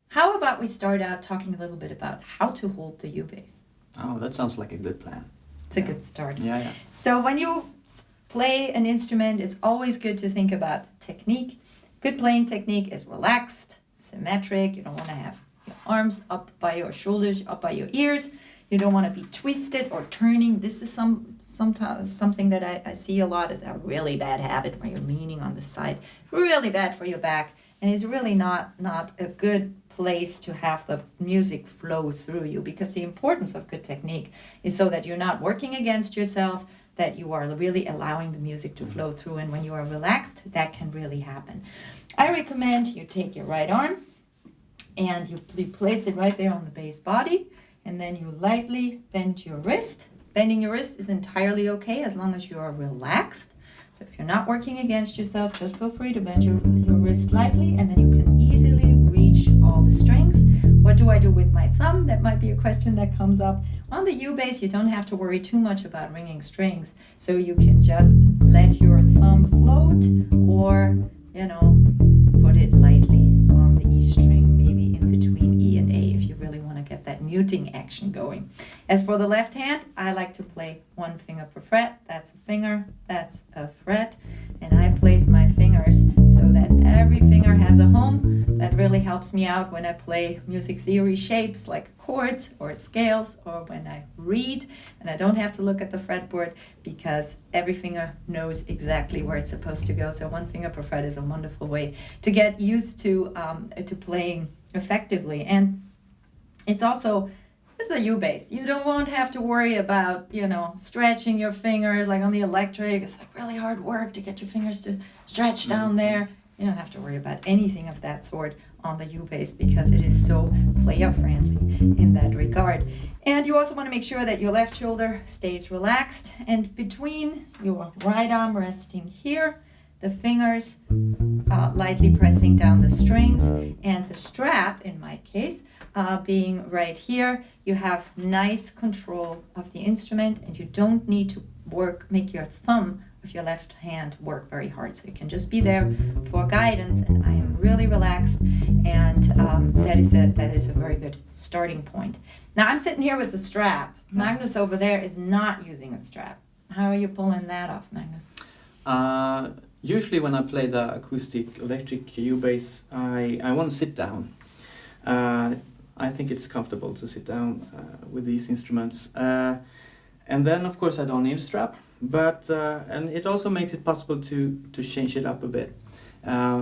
how about we start out talking a little bit about how to hold the UBass? Oh, that sounds like a good plan. It's a good start. Yeah. So when you play an instrument, it's always good to think about technique. Good playing technique is relaxed, symmetric. You don't want to have your arms up by your shoulders, up by your ears. You don't want to be twisted or turning. This is sometimes something that I see a lot is a really bad habit where you're leaning on the side. Really bad for your back. And it's really not a good place to have the music flow through you, because the importance of good technique is so that you're not working against yourself, that you are really allowing the music to flow through. And when you are relaxed, that can really happen. I recommend you take your right arm and you place it right there on the bass body, and then you lightly bend your wrist. Bending your wrist is entirely okay as long as you are relaxed. So if you're not working against yourself, just feel free to bend your wrist slightly, and then you can easily reach all the strings. What do I do with my thumb? That might be a question that comes up. On the UBass, you don't have to worry too much about ringing strings. So you can just let your thumb float, or, put it lightly on the E string, maybe in between E and A, if you really want to get that muting action going. As for the left hand, I like to play one finger per fret. That's a finger, that's a fret. And I place my fingers so that every finger has a home. That really helps me out when I play music theory shapes like chords or scales, or when I read and I don't have to look at the fretboard, because every finger knows exactly where it's supposed to go. So one finger per fret is a wonderful way to get used to playing effectively. And it's also, this is a UBass. You won't have to worry about, stretching your fingers like on the electric. It's like really hard work to get your fingers to stretch down there. You don't have to worry about anything of that sort on the UBass, because it is so player friendly in that regard. And you also want to make sure that your left shoulder stays relaxed, and between your right arm resting here, the fingers lightly pressing down the strings, and the strap, in my case, being right here. You have nice control of the instrument, and you don't need to make your thumb of your left hand work very hard. So you can just be there for guidance, and I am really relaxed, and that is a very good starting point. Now I'm sitting here with the strap. Magnus over there is not using a strap. How are you pulling that off, Magnus? Usually when I play the acoustic electric UBass, I want to sit down. I think it's comfortable to sit down with these instruments. And then of course I don't need a strap, but and it also makes it possible to change it up a bit.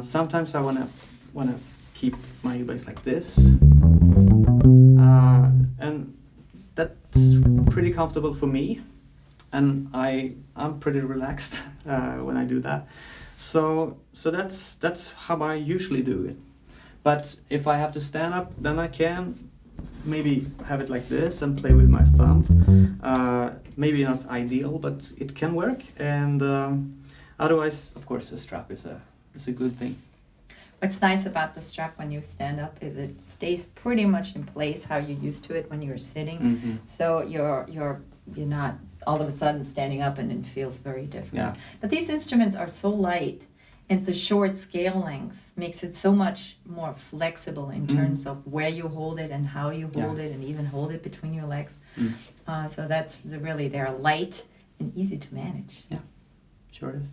Sometimes I wanna keep my UBass like this, and that's pretty comfortable for me, and I'm pretty relaxed when I do that. So that's how I usually do it. But if I have to stand up, then I can maybe have it like this and play with my thumb. Maybe not ideal, but it can work. And otherwise, of course, the strap is a good thing. What's nice about the strap when you stand up is it stays pretty much in place how you're used to it when you're sitting. Mm-hmm. So you're not all of a sudden standing up and it feels very different. Yeah. But these instruments are so light, and the short scale length makes it so much more flexible in terms of where you hold it and how you hold it, and even hold it between your legs. So that's they're light and easy to manage. Yeah, sure is.